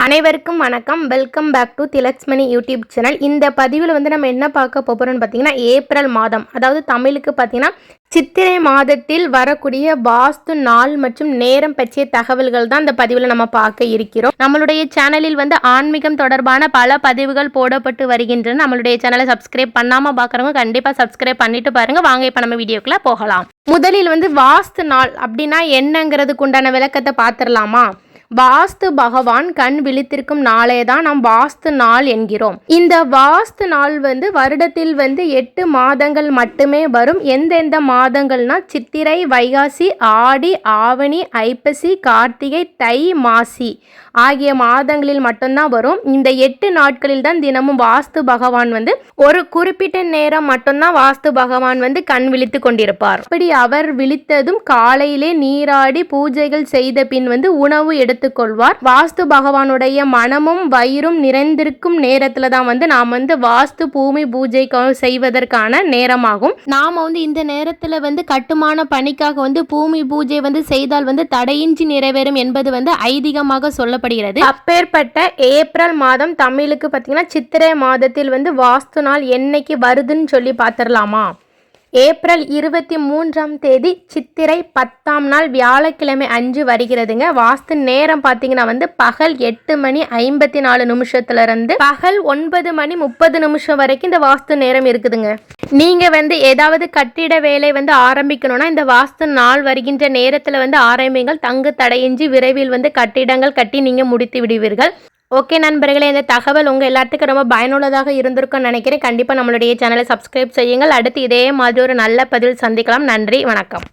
அனைவருக்கும் வணக்கம். Welcome back to Thilaksmani YouTube channel. இந்த பதிவில் நம்ம என்ன பார்க்க போகிறோம்னு பார்த்தீங்கன்னா, ஏப்ரல் மாதம், அதாவது தமிழுக்கு பார்த்தீங்கன்னா சித்திரை மாதத்தில் வரக்கூடிய வாஸ்து நாள் மற்றும் நேரம் பற்றிய தகவல்கள் தான் இந்த பதிவில் நம்ம பார்க்க இருக்கிறோம். நம்மளுடைய சேனலில் ஆன்மீகம் தொடர்பான பல பதிவுகள் போடப்பட்டு வருகின்றன. நம்மளுடைய சேனலை சப்ஸ்கிரைப் பண்ணாமல் பார்க்குறவங்க கண்டிப்பாக சப்ஸ்கிரைப் பண்ணிட்டு பாருங்கள். வாங்க இப்போ நம்ம வீடியோக்குள்ளே போகலாம். முதலில் வாஸ்து நாள் அப்படின்னா என்னங்கிறதுக்கு உண்டான விளக்கத்தை பார்த்துடலாமா? வாஸ்து பகவான் கண் விழித்திருக்கும் நாளே தான் நாம் வாஸ்து நாள் என்கிறோம். இந்த வாஸ்து நாள் வருடத்தில் 8 மாதங்கள் மட்டுமே வரும். எந்தெந்த மாதங்கள்னா சித்திரை, வைகாசி, ஆடி, ஆவணி, ஐப்பசி, கார்த்திகை, தை, மாசி ஆகிய மாதங்களில் மட்டும்தான் வரும். இந்த 8 நாட்களில் தான் தினமும் வாஸ்து பகவான் ஒரு குறிப்பிட்ட நேரம் மட்டும்தான் வாஸ்து பகவான் கண் விழித்து கொண்டிருப்பார். அப்படி அவர் விழித்ததும் காலையிலே நீராடி பூஜைகள் செய்த பின் உணவு எடுத்துக்கொள்வார். வாஸ்து பகவானுடைய மனமும் வயிறும் நிறைந்திருக்கும் நேரத்துல தான் நாம் வாஸ்து பூமி பூஜை செய்வதற்கான நேரமாகும். நாம இந்த நேரத்துல கட்டுமான பணிக்காக பூமி பூஜை செய்தால் தடையின்றி நிறைவேறும் என்பது ஐதீகமாக சொல்லப்படுகிறது. அப்பேற்பட்ட ஏப்ரல் மாதம் தமிழுக்கு பார்த்தீங்கன்னா சித்திரை மாதத்தில் வாஸ்து நாள் என்னைக்கு வருதுன்னு சொல்லி பார்த்துடலாமா? ஏப்ரல் 23ஆம் தேதி சித்திரை 10ஆம் நாள் வியாழக்கிழமை அன்று வருகிறதுங்க. வாஸ்து நேரம் பார்த்தீங்கன்னா பகல் 8:54 பகல் 9:30 வரைக்கும் இந்த வாஸ்து நேரம் இருக்குதுங்க. நீங்க ஏதாவது கட்டிட வேலை ஆரம்பிக்கணும்னா இந்த வாஸ்து நாள் வருகின்ற நேரத்தில் ஆரம்பிங்கள். தங்கு தடையின்றி விரைவில் கட்டிடங்கள் கட்டி நீங்க முடித்து விடுவீர்கள். ஓகே நண்பர்களே, இந்த தகவல் உங்கள் எல்லாத்துக்கும் ரொம்ப பயனுள்ளதாக இருந்திருக்கும்னு நினைக்கிறேன். கண்டிப்பாக நம்மளுடைய சேனலை சப்ஸ்கிரைப் செய்யுங்கள். அடுத்து இதே மாதிரி ஒரு நல்ல பதில் சந்திக்கலாம். நன்றி, வணக்கம்.